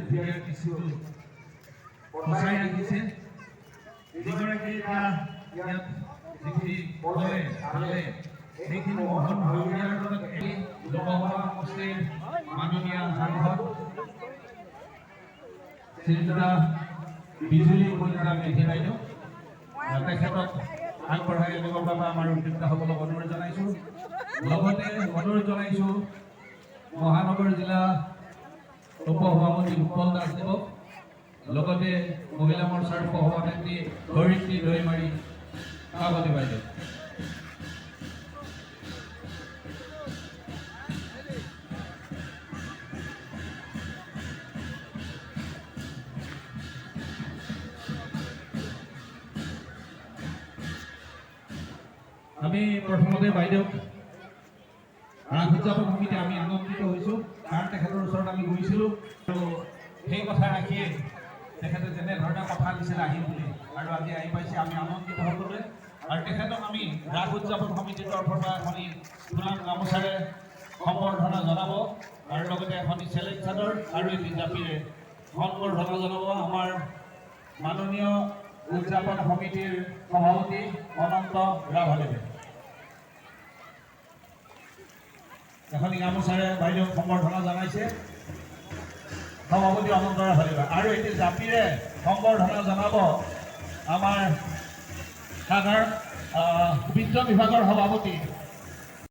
ধুনীয়া কিছু সঁচাই ৰাখিছে যিগৰাকী এতিয়া ইয়াত যিখিনি ক'লে ভালে সেইখিনি মোহন ভাৱৰীয়াৰ লগত এই লোকসভা সমষ্টিৰ মাননীয় সাংসদ শ্ৰীযুতা বিজুলী কলিতা মেধি বাইদেউ তেখেতক আগবঢ়াই আনিবৰ বাবে আমাৰ উদ্যোক্তাসকলক অনুৰোধ জনাইছোঁ। লগতে অনুৰোধ জনাইছোঁ মহানগৰ জিলা উপসভাপতি উৎপল দাসদেৱক, লগতে মহিলা মৰ্চাৰ সভানেত্ৰী ধৰিত্ৰী দৈমাৰী কাকতি বাইদেউ। আমি প্ৰথমতে বাইদেউক ৰাস উদযাপন সমিতি আমি আনন্দিত হৈছোঁ, কাৰণ তেখেতৰ ওচৰত আমি গৈছিলোঁ আৰু সেই কথা ৰাখিয়ে তেখেতে যেনেধৰণে কথা দিছিলে আহিম বুলি আৰু আজি আহি পাইছে, আমি আনন্দিত সকলোৱে। আৰু তেখেতক আমি ৰাস উদযাপন সমিতিৰ তৰফৰ পৰা এখনি ফুলাম গামোচাৰে সম্বৰ্ধনা জনাব আৰু লগতে এখনি চেলেং চাদৰ আৰু এটি জাপিৰে সম্বৰ্ধনা জনাব আমাৰ মাননীয় উদযাপন সমিতিৰ সভাপতি অনন্ত ৰাভাদেৱে। এখনি গামোচাৰে বাইদেউক সম্বৰ্ধনা জনাইছে সভাপতি অনন্ত ৰাভাদেৱে, আৰু এটি জাপিৰে সম্বৰ্ধনা জনাব আমাৰ সাধাৰণ বিত্ত বিভাগৰ সভাপতি